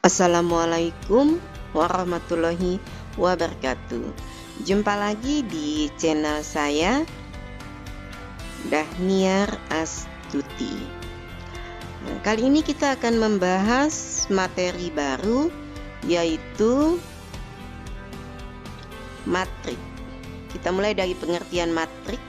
Assalamualaikum warahmatullahi wabarakatuh. Jumpa lagi di channel saya, Dahniar Astuti. Kali ini kita akan membahas materi baru, yaitu matrik. Kita mulai dari pengertian matrik.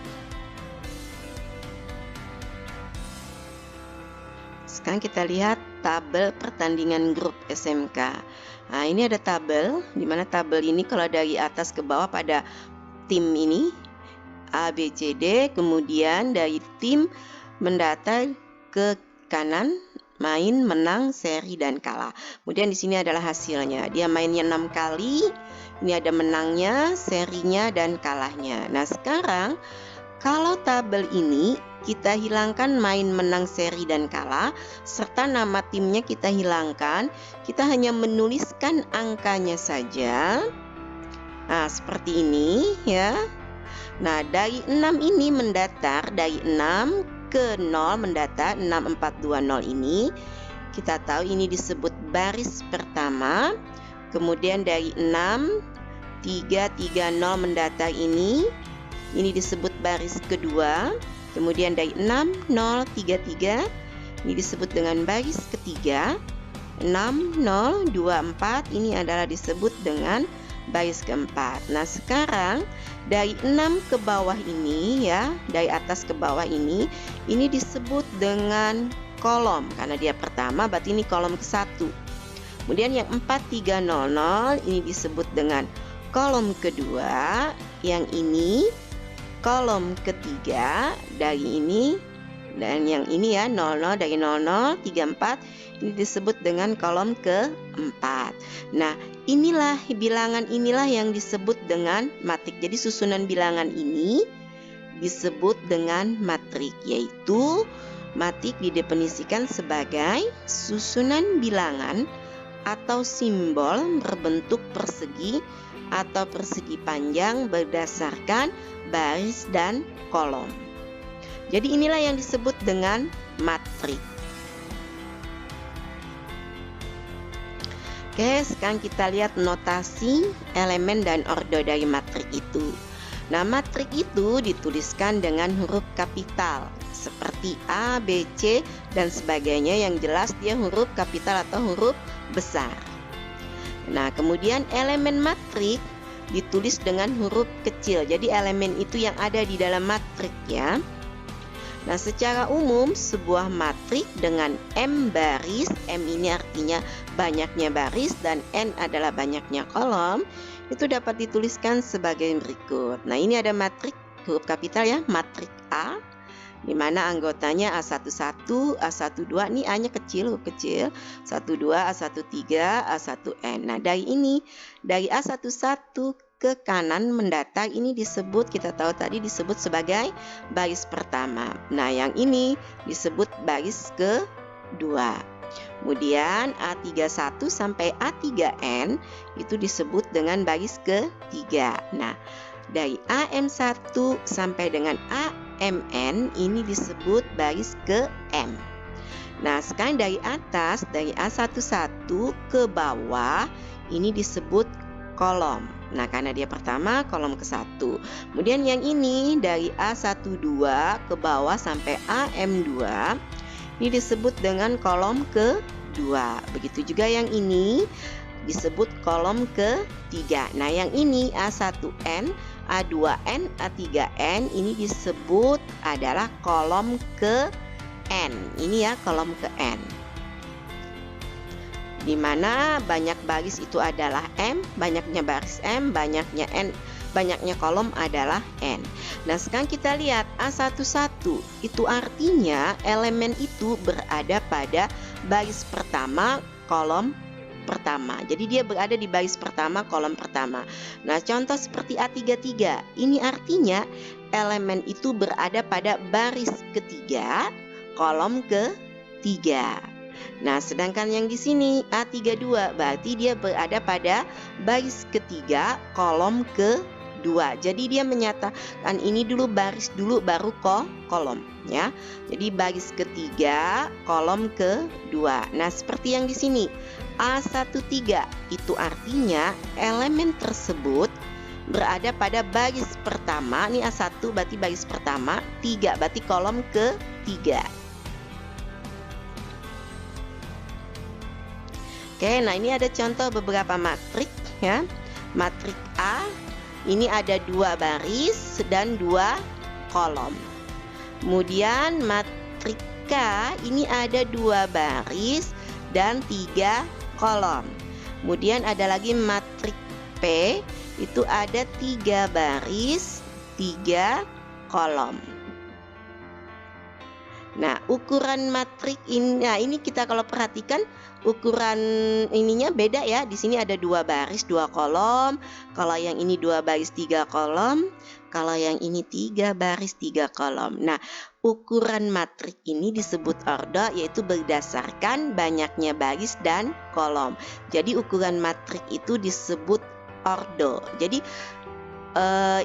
Sekarang kita lihat tabel pertandingan grup SMK. Nah, ini ada tabel, di mana tabel ini kalau dari atas ke bawah pada tim ini A, B, C, D, kemudian dari tim mendata ke kanan, main, menang, seri, dan kalah. Kemudian di sini adalah hasilnya. Dia mainnya 6 kali. Ini ada menangnya, serinya, dan kalahnya. Nah, sekarang kalau tabel ini kita hilangkan main, menang, seri, dan kalah, serta nama timnya kita hilangkan, kita hanya menuliskan angkanya saja. Nah, seperti ini ya. Nah, dari 6 ini mendatar, dari 6 ke 0 mendatar, 6, 4, 2, 0 ini. Kita tahu ini disebut baris pertama. Kemudian dari 6, 3, 3, 0 mendatar ini disebut baris kedua. Kemudian dari 6, 0, 3, 3 ini disebut dengan baris ketiga. 6, 0, 2, 4 ini adalah disebut dengan baris keempat. Nah, sekarang dari 6 ke bawah ini ya, dari atas ke bawah ini disebut dengan kolom. Karena dia pertama, berarti ini kolom ke-1. Kemudian yang 4, 3, 0, 0 ini disebut dengan kolom kedua. Yang ini kolom ketiga dari ini, dan yang ini ya 00 dari 00 34 ini disebut dengan kolom keempat. Nah, inilah bilangan inilah yang disebut dengan matrik. Jadi susunan bilangan ini disebut dengan matrik, yaitu matrik didefinisikan sebagai susunan bilangan atau simbol berbentuk persegi atau persegi panjang berdasarkan baris dan kolom. Jadi inilah yang disebut dengan matrik. Oke, sekarang kita lihat notasi, elemen, dan ordo dari matrik itu. Nah, matrik itu dituliskan dengan huruf kapital seperti A, B, C, dan sebagainya. Yang jelas dia huruf kapital atau huruf besar. Nah, kemudian elemen matrik ditulis dengan huruf kecil. Jadi elemen itu yang ada di dalam matrik ya. Nah, secara umum sebuah matrik dengan M baris, M ini artinya banyaknya baris dan N adalah banyaknya kolom, itu dapat dituliskan sebagai berikut. Nah, ini ada matrik huruf kapital ya, matrik A, di mana anggotanya A11, A12, ini A-nya kecil, huruf kecil, 12, A13, A1N. Nah, dari ini, dari A11 ke kanan mendatar ini disebut, kita tahu tadi disebut sebagai baris pertama. Nah, yang ini disebut baris kedua. Kemudian A31 sampai A3N itu disebut dengan baris ketiga. Nah, dari AM1 sampai dengan AMN ini disebut baris ke M. Nah, sekarang dari atas, dari A11 ke bawah ini disebut kolom. Nah, karena dia pertama, kolom ke-1. Kemudian yang ini dari A12 ke bawah sampai AM2 ini disebut dengan kolom ke-2. Begitu juga yang ini disebut kolom ke-3. Nah, yang ini A1N, A2N, A3N ini disebut adalah kolom ke-N. Ini ya kolom ke-N. Di mana banyak baris itu adalah M, banyaknya baris M, banyaknya N, banyaknya kolom adalah N. Nah, sekarang kita lihat A11 itu artinya elemen itu berada pada baris pertama, kolom pertama. Jadi dia berada di baris pertama, kolom pertama. Nah, contoh seperti A33, ini artinya elemen itu berada pada baris ketiga, kolom ketiga. Nah, sedangkan yang di sini A32 berarti dia berada pada baris ketiga, kolom ke-2. 2. Jadi dia menyatakan ini dulu baris dulu baru kolom ya. Jadi baris ketiga, kolom kedua. Nah, seperti yang di sini A13 itu artinya elemen tersebut berada pada baris pertama. Ini A1 berarti baris pertama, 3 berarti kolom ketiga. Oke, nah ini ada contoh beberapa matrik ya. Matrik A ini ada 2 baris dan 2 kolom. Kemudian matrik K ini ada 2 baris dan 3 kolom. Kemudian ada lagi matrik P itu ada 3 baris, 3 kolom. Nah, ukuran matrik ini, nah ini kita kalau perhatikan ukuran ininya beda ya. Di sini ada 2 baris, 2 kolom. Kalau yang ini 2 baris, 3 kolom. Kalau yang ini 3 baris, 3 kolom. Nah, ukuran matrik ini disebut ordo, yaitu berdasarkan banyaknya baris dan kolom. Jadi ukuran matrik itu disebut ordo. Jadi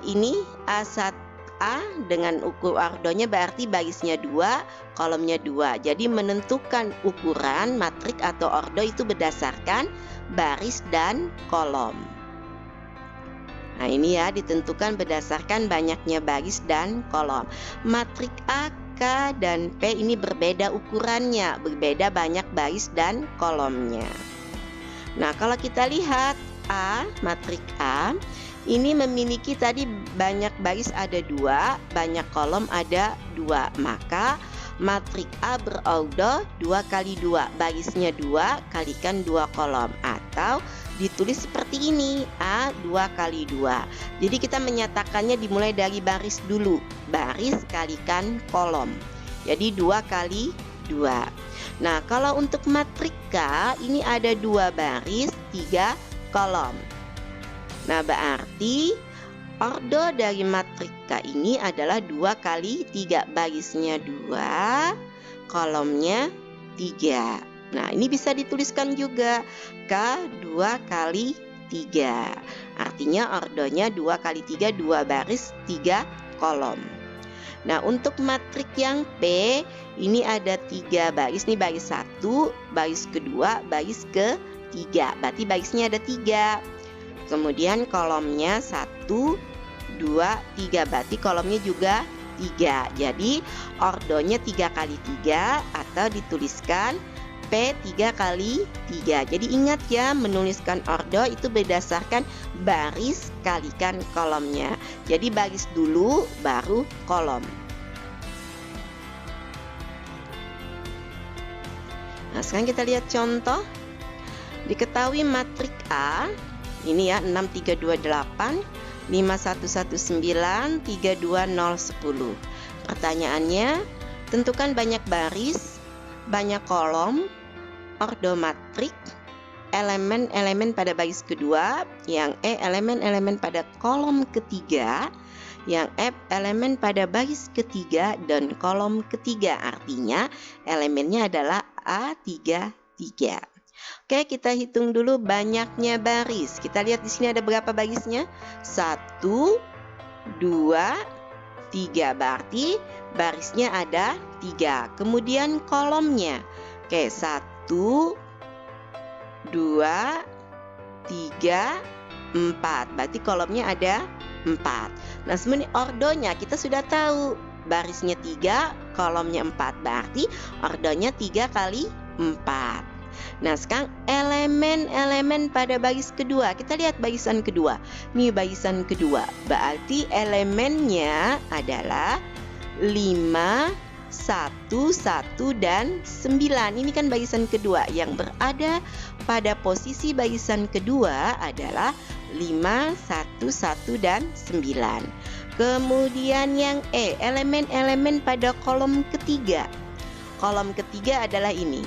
ini A1 A dengan ukur ordonya berarti barisnya 2, kolomnya 2. Jadi menentukan ukuran matrik atau ordo itu berdasarkan baris dan kolom. Nah, ini ya ditentukan berdasarkan banyaknya baris dan kolom. Matrik A, K, dan P ini berbeda ukurannya, berbeda banyak baris dan kolomnya. Nah, kalau kita lihat A, matrik A ini memiliki tadi banyak baris ada 2, banyak kolom ada 2. Maka matrik A berordo 2 kali 2, barisnya 2 kalikan 2 kolom. Atau ditulis seperti ini, A 2 kali 2. Jadi kita menyatakannya dimulai dari baris dulu, baris kalikan kolom. Jadi 2 kali 2. Nah, kalau untuk matrik K ini ada 2 baris, 3 kolom. Nah, berarti ordo dari matrik K ini adalah 2 kali 3, barisnya 2, kolomnya 3. Nah, ini bisa dituliskan juga K 2 kali 3. Artinya ordonya 2 kali 3, 2 baris, 3 kolom. Nah, untuk matrik yang P ini ada 3 baris. Ini baris 1, baris kedua, baris ketiga. Berarti barisnya ada 3. Kemudian kolomnya 1, 2, 3. Berarti kolomnya juga 3. Jadi ordonya 3 kali 3 atau dituliskan P 3 kali 3. Jadi ingat ya, menuliskan ordo itu berdasarkan baris kalikan kolomnya. Jadi baris dulu baru kolom. Nah, sekarang kita lihat contoh. Diketahui matrik A ini ya 6328, 5119, 32010. Pertanyaannya, tentukan banyak baris, banyak kolom, ordo matrik, elemen-elemen pada baris kedua, yang E elemen-elemen pada kolom ketiga, yang F elemen pada baris ketiga dan kolom ketiga. Artinya elemennya adalah A33. Oke, kita hitung dulu banyaknya baris. Kita lihat di sini ada berapa barisnya? 1, 2, 3. Berarti barisnya ada 3. Kemudian kolomnya. Oke, 1, 2, 3, 4. Berarti kolomnya ada 4. Nah, sebenarnya ordonya kita sudah tahu. Barisnya 3, kolomnya 4. Berarti ordonya 3 kali 4. Nah, sekarang elemen-elemen pada baris kedua. Kita lihat barisan kedua. Ini barisan kedua. Berarti elemennya adalah 5, 1, 1, dan 9. Ini kan barisan kedua. Yang berada pada posisi barisan kedua adalah 5, 1, 1, dan 9. Kemudian yang E, elemen-elemen pada kolom ketiga. Kolom ketiga adalah ini.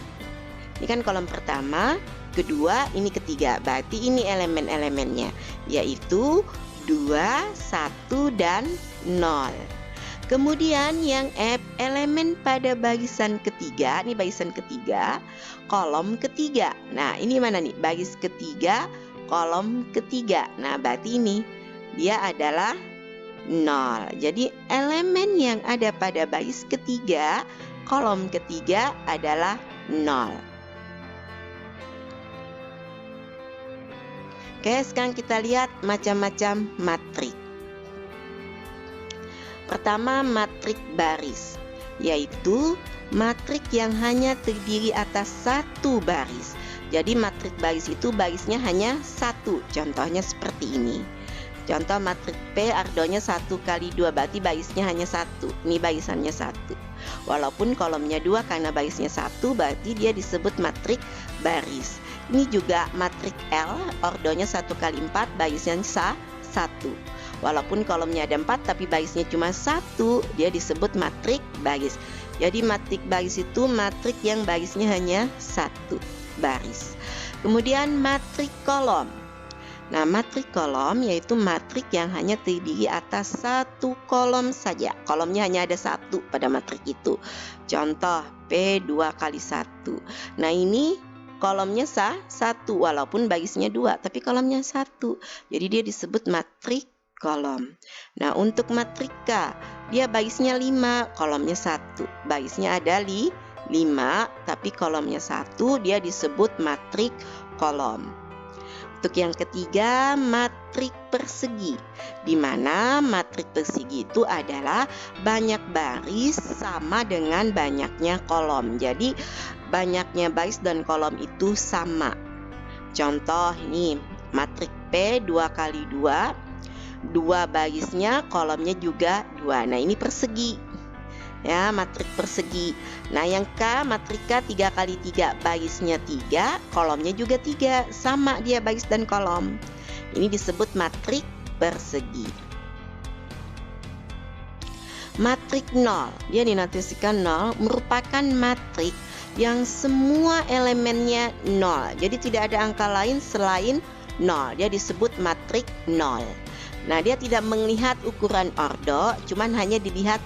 Ini kan kolom pertama, kedua, ini ketiga. Berarti ini elemen-elemennya, yaitu 2, 1, dan 0. Kemudian yang F, elemen pada barisan ketiga. Ini barisan ketiga, kolom ketiga. Nah, ini mana nih? Baris ketiga, kolom ketiga. Nah, berarti ini dia adalah 0. Jadi elemen yang ada pada baris ketiga, kolom ketiga adalah 0. Oke, sekarang kita lihat macam-macam matrik. Pertama, matrik baris, yaitu matrik yang hanya terdiri atas satu baris. Jadi matrik baris itu barisnya hanya satu. Contohnya seperti ini. Contoh matrik P, ardonya 1 kali 2, berarti barisnya hanya satu. Ini barisannya satu. Walaupun kolomnya 2, karena barisnya satu, berarti dia disebut matrik baris. Ini juga matrik L, ordonya 1 kali 4, barisnya satu. Walaupun kolomnya ada 4, tapi barisnya cuma satu, dia disebut matrik baris. Jadi matrik baris itu matrik yang barisnya hanya satu baris. Kemudian matrik kolom. Nah, matrik kolom yaitu matrik yang hanya terdiri atas satu kolom saja. Kolomnya hanya ada satu pada matrik itu. Contoh P 2 kali 1. Nah, ini kolomnya satu, walaupun barisnya 2, tapi kolomnya satu. Jadi dia disebut matrik kolom. Nah, untuk matrik K, dia barisnya 5, kolomnya 1. Barisnya ada 5, tapi kolomnya 1, dia disebut matrik kolom. Untuk yang ketiga, matrik persegi, di mana matrik persegi itu adalah banyak baris sama dengan banyaknya kolom. Jadi banyaknya baris dan kolom itu sama. Contoh ini matrik P 2 kali 2, 2 barisnya, kolomnya juga 2. Nah, ini persegi. Ya, matrik persegi. Nah, yang K, matrik K 3 kali 3, barisnya 3, kolomnya juga 3, sama dia baris dan kolom. Ini disebut matrik persegi. Matrik 0, dia dinotasikan 0, merupakan matrik yang semua elemennya 0. Jadi tidak ada angka lain selain 0. Dia disebut matrik 0. Nah, dia tidak melihat ukuran ordo, cuman hanya dilihat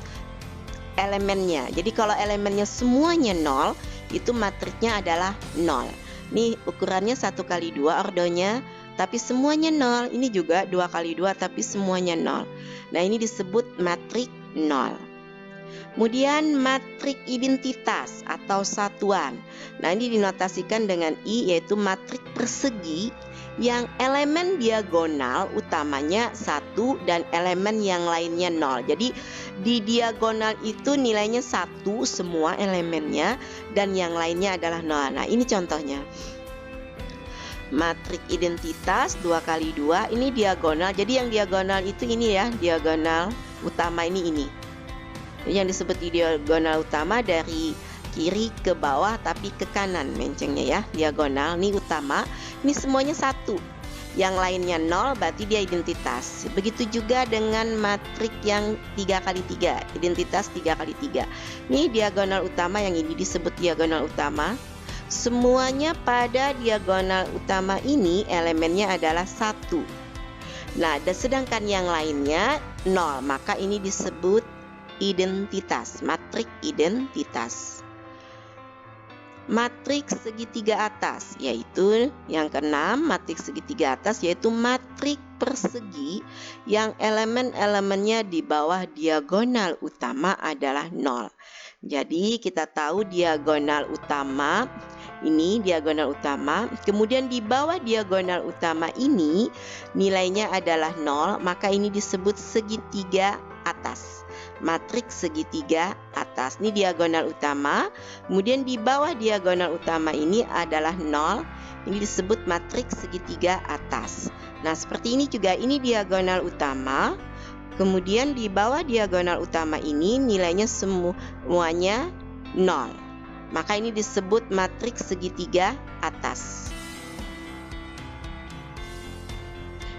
elemennya. Jadi kalau elemennya semuanya 0, itu matriknya adalah 0. Ini ukurannya 1 kali 2 ordonya, tapi semuanya 0. Ini juga 2 kali 2, tapi semuanya 0. Nah, ini disebut matrik 0. Kemudian matrik identitas atau satuan. Nah, ini dinotasikan dengan I, yaitu matrik persegi yang elemen diagonal utamanya 1 dan elemen yang lainnya 0. Jadi di diagonal itu nilainya 1 semua elemennya dan yang lainnya adalah 0. Nah, ini contohnya. Matrik identitas 2 kali 2, ini diagonal. Jadi yang diagonal itu ini ya, diagonal utama ini. Yang disebut diagonal utama dari kiri ke bawah tapi ke kanan mencengnya ya, diagonal. Ini utama, ini semuanya 1, yang lainnya 0, berarti dia identitas. Begitu juga dengan matrik yang 3 kali 3, identitas 3 kali 3. Ini diagonal utama, yang ini disebut diagonal utama. Semuanya pada diagonal utama ini elemennya adalah 1. Nah, sedangkan yang lainnya 0, maka ini disebut identitas, matrik identitas. Matrik segitiga atas, yaitu yang keenam, matrik segitiga atas, yaitu matrik persegi yang elemen-elemennya di bawah diagonal utama adalah 0. Jadi kita tahu diagonal utama, ini diagonal utama, kemudian di bawah diagonal utama ini nilainya adalah 0, maka ini disebut segitiga atas. Matrik segitiga atas, ini diagonal utama, kemudian di bawah diagonal utama ini adalah 0, ini disebut matrik segitiga atas. Nah, seperti ini juga, ini diagonal utama, kemudian di bawah diagonal utama ini nilainya semuanya 0, maka ini disebut matrik segitiga atas.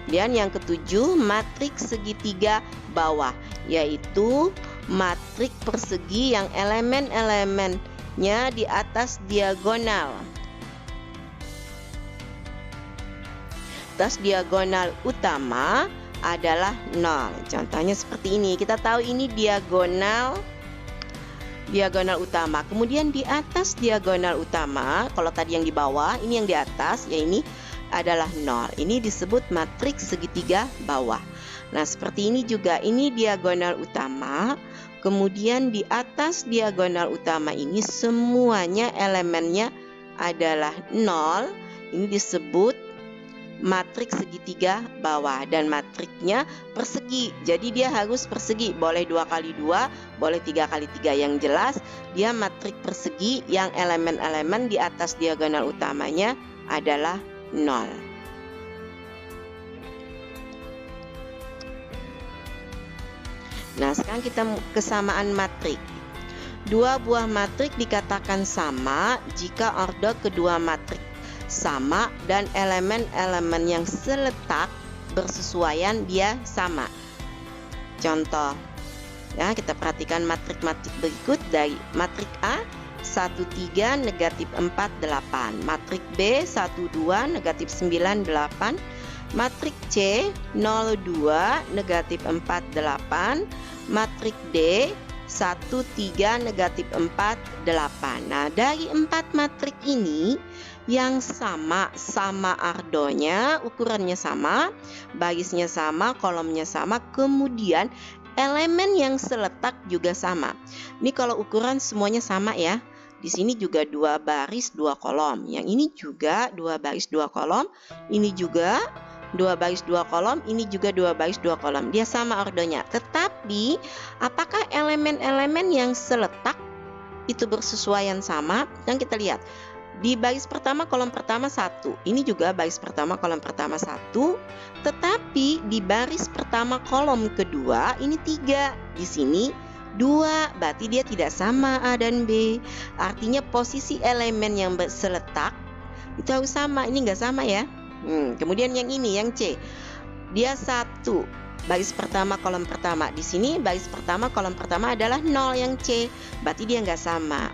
Dan yang ketujuh, matrik segitiga bawah, yaitu matrik persegi yang elemen-elemennya di atas diagonal. Atas diagonal utama adalah 0. Contohnya seperti ini. Kita tahu ini diagonal utama. Kemudian di atas diagonal utama, kalau tadi yang di bawah, ini yang di atas, ya ini adalah 0. Ini disebut matrik segitiga bawah. Nah, seperti ini juga, ini diagonal utama. Kemudian di atas diagonal utama ini semuanya elemennya adalah 0. Ini disebut matriks segitiga bawah, dan matriknya persegi. Jadi dia harus persegi, boleh 2 kali 2, boleh 3 kali 3. Yang jelas dia matrik persegi yang elemen-elemen di atas diagonal utamanya adalah 0. Nah, sekarang kita kesamaan matrik. Dua buah matrik dikatakan sama jika ordo kedua matrik sama dan elemen-elemen yang seletak bersesuaian dia sama. Contoh, ya, kita perhatikan matrik-matrik berikut. Dari matrik A 1, 3, negatif 4, 8. Matrik B 1, 2, negatif 9, 8. Matrik C 0, 2, negatif 4, 8. Matrik D 1, 3, negatif 4, 8. Nah, dari 4 matrik ini yang sama ordonya, ukurannya sama, barisnya sama, kolomnya sama, kemudian elemen yang seletak juga sama. Ini kalau ukuran semuanya sama ya. Di sini juga 2 baris 2 kolom. Yang ini juga 2 baris 2 kolom. Ini juga 2 baris 2 kolom, ini juga 2 baris 2 kolom. Dia sama ordonya. Tetapi apakah elemen-elemen yang seletak itu bersesuaian sama? Yang kita lihat di baris pertama kolom pertama 1. Ini juga baris pertama kolom pertama 1. Tetapi di baris pertama kolom kedua ini 3. Di sini 2. Berarti dia tidak sama A dan B. Artinya posisi elemen yang seletak itu harus sama. Ini nggak sama ya. Kemudian yang ini, yang C, dia 1. Baris pertama kolom pertama. Di sini baris pertama kolom pertama adalah 0 yang C. Berarti dia nggak sama.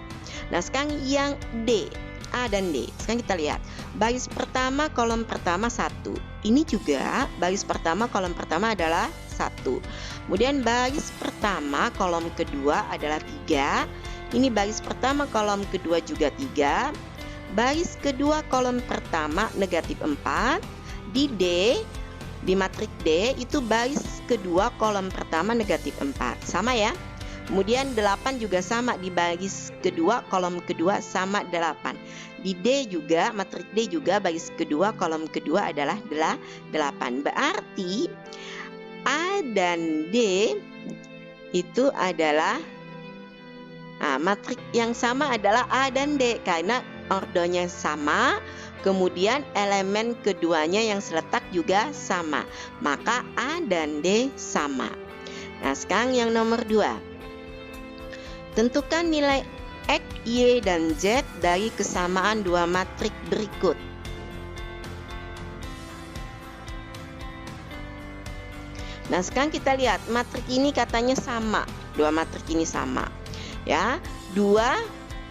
Nah, sekarang yang D, A dan D. Sekarang kita lihat. Baris pertama kolom pertama 1. Ini juga baris pertama kolom pertama adalah 1. Kemudian baris pertama kolom kedua adalah 3. Ini baris pertama kolom kedua juga 3. Baris kedua kolom pertama negatif 4. Di D, di matrik D itu baris kedua kolom pertama negatif 4. Sama ya. Kemudian 8 juga sama, di baris kedua kolom kedua sama 8. Di D juga, matrik D juga baris kedua kolom kedua adalah 8. Berarti A dan D itu adalah matrik yang sama adalah A dan D karena ordonya sama, kemudian elemen keduanya yang seletak juga sama. Maka A dan D sama. Nah, sekarang yang nomor 2. Tentukan nilai X, Y, dan Z dari kesamaan dua matrik berikut. Nah, sekarang kita lihat matrik ini katanya sama. Dua matrik ini sama. Ya, 2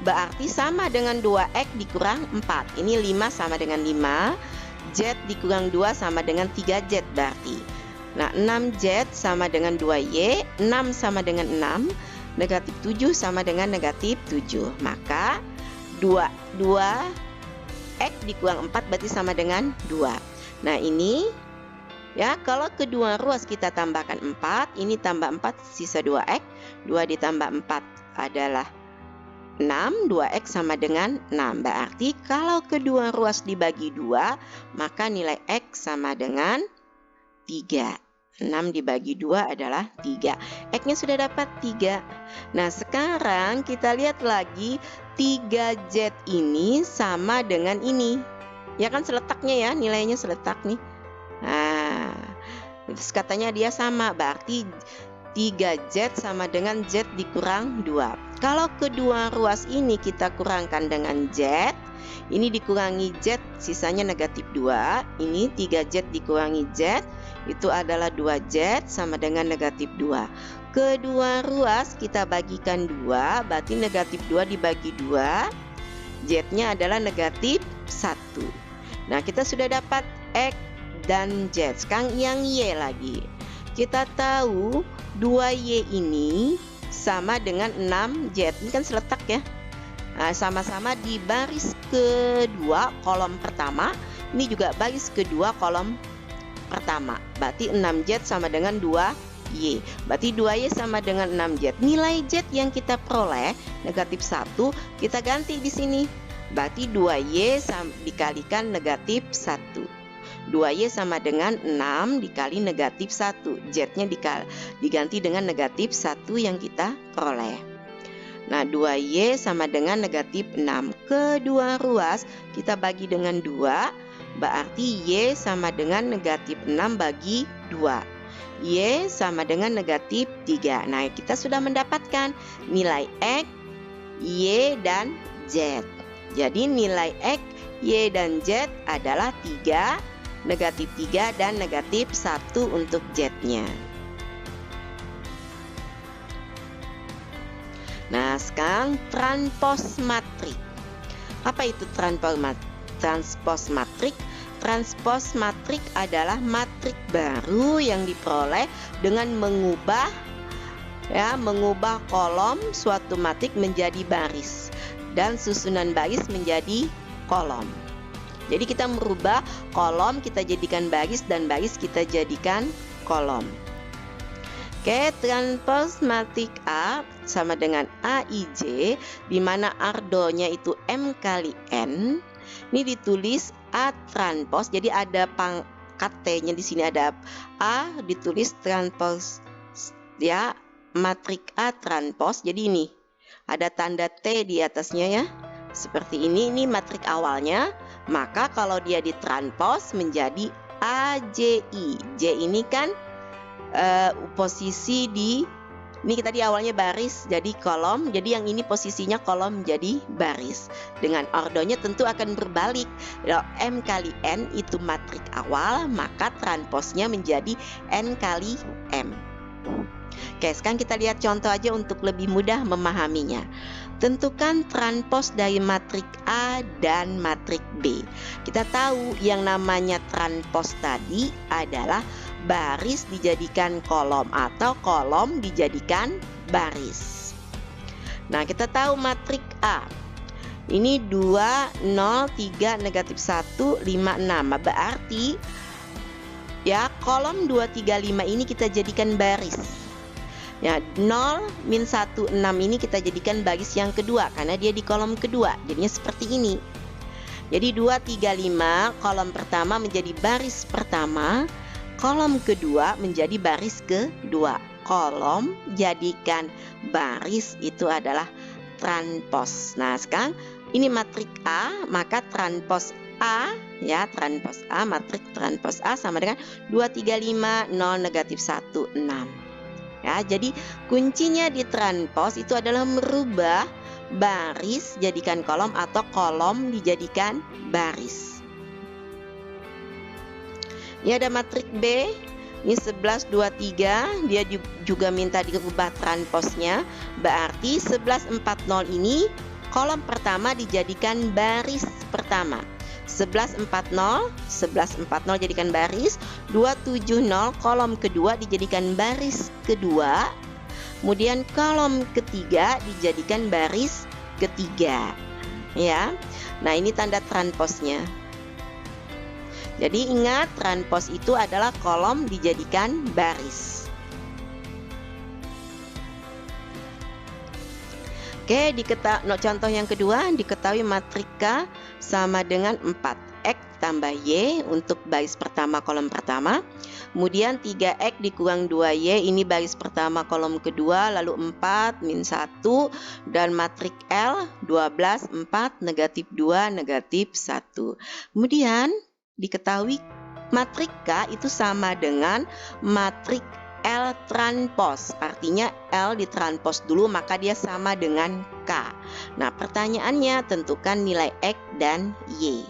berarti sama dengan 2X dikurang 4. Ini 5 sama dengan 5. Z dikurang 2 sama dengan 3Z berarti. Nah, 6Z sama dengan 2Y. 6 sama dengan 6. Negatif 7 sama dengan negatif 7. Maka 2X dikurang 4 berarti sama dengan 2. Nah, ini ya, kalau kedua ruas kita tambahkan 4. Ini tambah 4 sisa 2X. 2 ditambah 4 adalah 6. 2X sama dengan 6. Berarti kalau kedua ruas dibagi 2, maka nilai X sama dengan 3. 6 dibagi 2 adalah 3. X-nya sudah dapat 3. Nah, sekarang kita lihat lagi 3Z ini sama dengan ini. Ya kan seletaknya ya, nilainya seletak nih. Nah, terus katanya dia sama, berarti 3Z sama dengan Z dikurang 2. Kalau kedua ruas ini kita kurangkan dengan Z, ini dikurangi Z, sisanya negatif 2. Ini 3Z dikurangi Z, itu adalah 2Z sama dengan negatif 2. Kedua ruas kita bagikan 2, berarti negatif 2 dibagi 2, Z-nya adalah negatif 1. Nah, kita sudah dapat X dan Z. Sekarang yang Y lagi. Kita tahu 2Y ini sama dengan 6Z. Ini kan seletak ya. Nah, sama-sama di baris kedua kolom pertama. Ini juga baris kedua kolom pertama. Berarti 6Z sama dengan 2Y. Berarti 2Y sama dengan 6Z. Nilai Z yang kita peroleh negatif 1 kita ganti di sini. Berarti 2Y dikalikan negatif 1. 2Y sama dengan 6 dikali negatif 1. Z-nya diganti dengan negatif 1 yang kita peroleh. Nah, 2Y sama dengan negatif 6. Kedua ruas kita bagi dengan 2. Berarti Y sama dengan negatif 6 bagi 2. Y sama dengan negatif 3. Nah, kita sudah mendapatkan nilai X, Y, dan Z. Jadi nilai X, Y, dan Z adalah 3, negatif 3, dan negatif 1 untuk Z-nya. Nah, sekarang transpos matrik. Apa itu transpos matrik? Transpos matrik adalah matrik baru yang diperoleh dengan mengubah kolom suatu matrik menjadi baris dan susunan baris menjadi kolom. Jadi kita merubah kolom kita jadikan baris dan baris kita jadikan kolom. Oke, transpos matrik A sama dengan AIJ, di mana ardonya itu M kali N. Ini ditulis A transpos, jadi ada pangkat T-nya di sini ada A ditulis transpos ya, matrik A transpos. Jadi ini ada tanda T di atasnya ya. Seperti ini matrik awalnya. Maka kalau dia ditranspos menjadi AJI. J ini kan posisi ini kita di awalnya baris jadi kolom, jadi yang ini posisinya kolom jadi baris. Dengan ordonya tentu akan berbalik. Kalau M kali N itu matrik awal, maka transposnya menjadi N kali M. Oke, sekarang kita lihat contoh aja untuk lebih mudah memahaminya. Tentukan transpos dari matrik A dan matrik B. Kita tahu yang namanya transpos tadi adalah baris dijadikan kolom atau kolom dijadikan baris. Nah, kita tahu matrik A ini 2, 0, 3, negatif 1, 5, 6. Berarti ya kolom 2, 3, 5 ini kita jadikan baris. Ya, 0, min 1, 6 ini kita jadikan baris yang kedua karena dia di kolom kedua. Jadinya seperti ini. Jadi 2, 3, 5 kolom pertama menjadi baris pertama, kolom kedua menjadi baris kedua. Kolom jadikan baris itu adalah transpos. Nah, sekarang ini matrik A, maka transpos A ya, transpos A, matrik transpos A sama dengan 2, 3, 5, 0, negatif 1, 6. Ya, jadi kuncinya di transpos itu adalah merubah baris jadikan kolom atau kolom dijadikan baris. Ini ada matrik B, ini 11, 2, 3, dia juga minta dirubah transposnya. Berarti 11, 4, 0 ini kolom pertama dijadikan baris pertama. 11, 4, 0, 11, 4, 0 jadikan baris. 2, 7, 0 kolom kedua dijadikan baris kedua. Kemudian kolom ketiga dijadikan baris ketiga. Ya. Nah, ini tanda transposnya. Jadi ingat, transpos itu adalah kolom dijadikan baris. Oke, contoh yang kedua, diketahui matrik K sama dengan 4X tambah Y untuk baris pertama kolom pertama. Kemudian 3X dikurang 2Y, ini baris pertama kolom kedua, lalu 4, min 1, dan matrik L 12, 4, negatif 2, negatif 1. Kemudian diketahui matrik K itu sama dengan matrik L transpos, artinya L ditranspos dulu maka dia sama dengan K. Nah, pertanyaannya tentukan nilai X dan Y.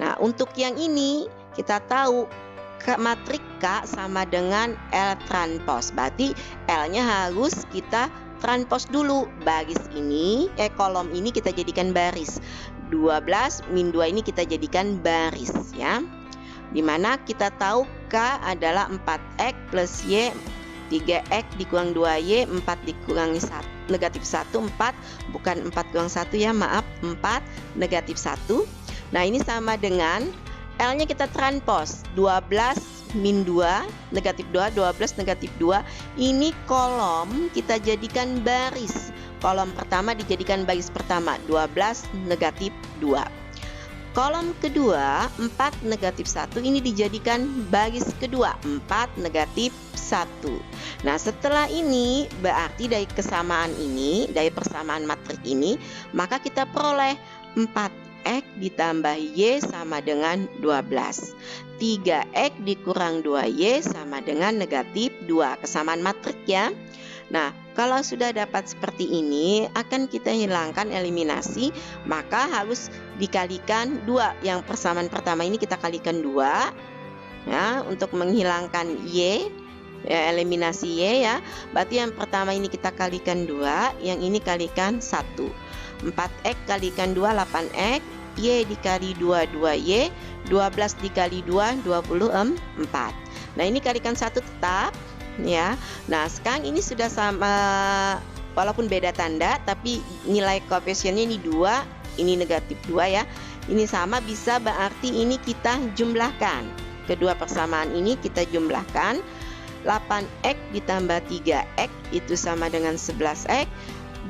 Nah, untuk yang ini kita tahu matrik K sama dengan L transpos, berarti L-nya harus kita transpos dulu. Baris ini, kolom ini kita jadikan baris. 12 min 2 ini kita jadikan baris ya. Dimana kita tahu K adalah 4X plus Y, 3X dikurang 2Y, 4 dikurangi 1, negatif 1, 4, bukan 4 kurang 1 ya, maaf, 4, negatif 1. Nah, ini sama dengan L-nya kita transpos, 12 min 2, negatif 2, 12, negatif 2. Ini kolom kita jadikan baris. Kolom pertama dijadikan baris pertama, 12, negatif 2. Kolom kedua, 4, negatif 1, ini dijadikan baris kedua, 4, negatif 1. Nah, setelah ini berarti dari kesamaan ini, dari persamaan matrik ini, maka kita peroleh 4x ditambah y sama dengan 12. 3x dikurang 2y sama dengan negatif 2. Kesamaan matrik ya. Nah, kalau sudah dapat seperti ini, akan kita hilangkan eliminasi, maka harus dikalikan 2. Yang persamaan pertama ini kita kalikan 2 ya, untuk menghilangkan y, ya, eliminasi y ya. Berarti yang pertama ini kita kalikan 2, yang ini kalikan 1. 4x kalikan 2, 8x, y dikali 2, 2y, 12 dikali 2, 24. Nah, ini kalikan 1 tetap ya. Nah, sekarang ini sudah sama, walaupun beda tanda, tapi nilai koefisiennya ini 2, ini negatif 2 ya. Ini sama, bisa berarti ini kita jumlahkan. Kedua persamaan ini kita jumlahkan. 8x ditambah 3x itu sama dengan 11x.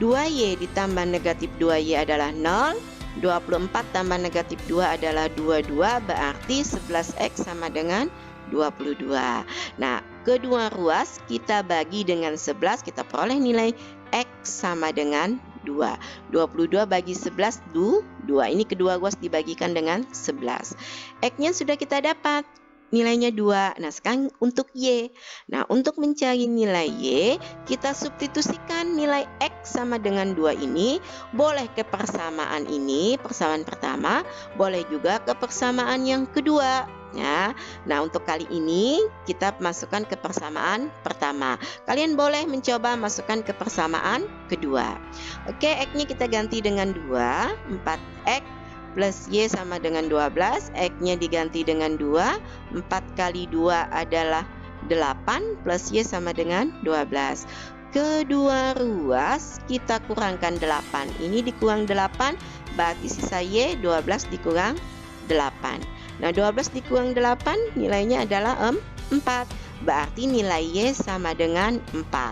2y ditambah negatif 2y adalah 0. 24 tambah negatif 2 adalah 22, berarti 11x sama dengan 22. Nah, kedua ruas kita bagi dengan 11, kita peroleh nilai x sama dengan 2. 22 bagi 11, 2. Ini kedua ruas dibagikan dengan 11. X-nya sudah kita dapat, nilainya 2. Nah, sekarang untuk y. Nah, untuk mencari nilai y, kita substitusikan nilai x sama dengan 2 ini, boleh ke persamaan ini, persamaan pertama, boleh juga ke persamaan yang kedua. Ya. Nah, untuk kali ini kita masukkan ke persamaan pertama. Kalian boleh mencoba masukkan ke persamaan kedua. Oke, x-nya kita ganti dengan 2, 4x plus y sama dengan 12, x-nya diganti dengan 2, 4 kali 2 adalah 8 plus y sama dengan 12. Kedua ruas kita kurangkan 8, ini dikurang 8, berarti sisa y 12 dikurang 8. Nah, 12 dikurang 8 nilainya adalah 4, berarti nilai y sama dengan 4.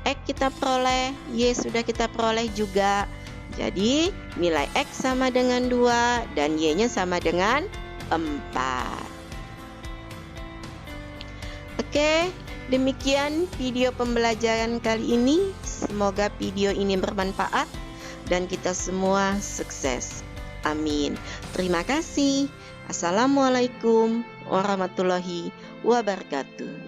X kita peroleh, y sudah kita peroleh juga. Jadi nilai x sama dengan 2 dan y-nya sama dengan 4. Oke, demikian video pembelajaran kali ini. Semoga video ini bermanfaat dan kita semua sukses. Amin. Terima kasih. Assalamualaikum warahmatullahi wabarakatuh.